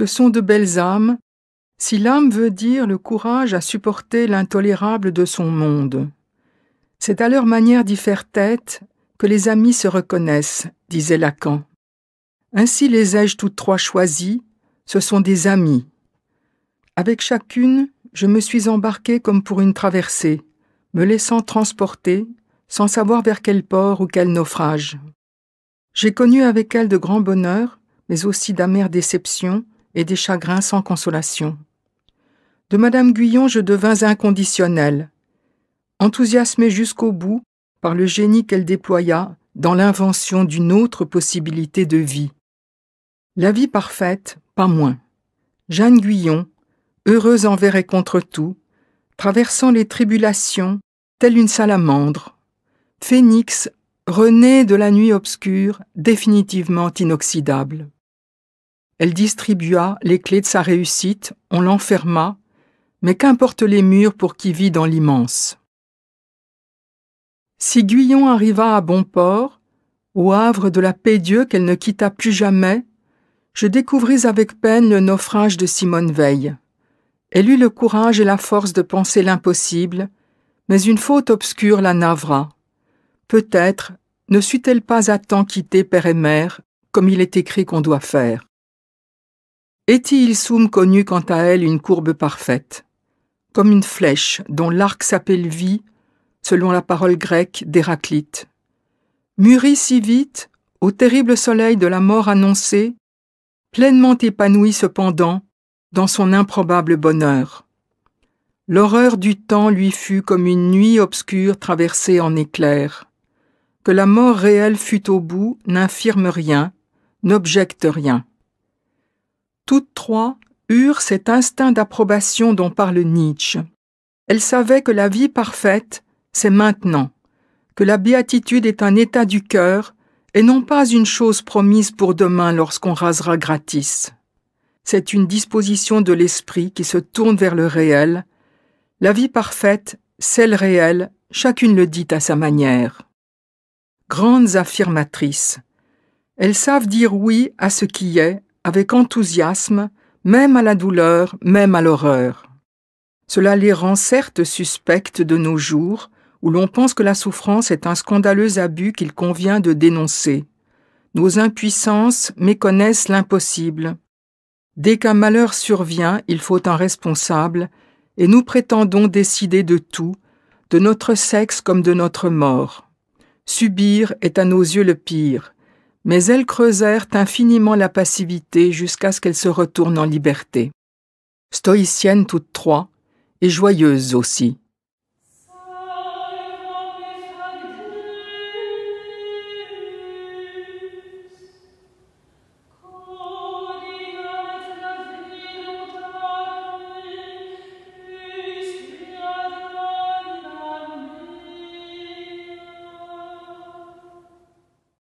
Ce sont de belles âmes, si l'âme veut dire le courage à supporter l'intolérable de son monde. C'est à leur manière d'y faire tête que les amis se reconnaissent, disait Lacan. Ainsi les ai-je toutes trois choisies, ce sont des amies. Avec chacune, je me suis embarquée comme pour une traversée, me laissant transporter, sans savoir vers quel port ou quel naufrage. J'ai connu avec elles de grands bonheurs, mais aussi d'amères déceptions et des chagrins sans consolation. De Madame Guyon, je devins inconditionnel, enthousiasmé jusqu'au bout par le génie qu'elle déploya dans l'invention d'une autre possibilité de vie. La vie parfaite, pas moins. Jeanne Guyon, heureuse envers et contre tout, traversant les tribulations, telle une salamandre. Phénix, renée de la nuit obscure, définitivement inoxydable. Elle distribua les clés de sa réussite, on l'enferma, mais qu'importent les murs pour qui vit dans l'immense. Si Guyon arriva à bon port, au havre de la paix Dieu qu'elle ne quitta plus jamais, je découvris avec peine le naufrage de Simone Veil. Elle eut le courage et la force de penser l'impossible, mais une faute obscure la navra. Peut-être ne sut-elle pas à temps quitter père et mère, comme il est écrit qu'on doit faire. Eti Ilsum connut quant à elle une courbe parfaite, comme une flèche dont l'arc s'appelle vie, selon la parole grecque d'Héraclite. Mûrie si vite, au terrible soleil de la mort annoncée, pleinement épanouie cependant dans son improbable bonheur. L'horreur du temps lui fut comme une nuit obscure traversée en éclairs. Que la mort réelle fût au bout n'infirme rien, n'objecte rien. Toutes trois eurent cet instinct d'approbation dont parle Nietzsche. Elles savaient que la vie parfaite, c'est maintenant, que la béatitude est un état du cœur et non pas une chose promise pour demain lorsqu'on rasera gratis. C'est une disposition de l'esprit qui se tourne vers le réel. La vie parfaite, c'est le réel, chacune le dit à sa manière. Grandes affirmatrices. Elles savent dire oui à ce qui est, avec enthousiasme, même à la douleur, même à l'horreur. Cela les rend certes suspectes de nos jours, où l'on pense que la souffrance est un scandaleux abus qu'il convient de dénoncer. Nos impuissances méconnaissent l'impossible. Dès qu'un malheur survient, il faut un responsable, et nous prétendons décider de tout, de notre sexe comme de notre mort. Subir est à nos yeux le pire, mais elles creusèrent infiniment la passivité jusqu'à ce qu'elle se retourne en liberté. Stoïciennes toutes trois, et joyeuses aussi.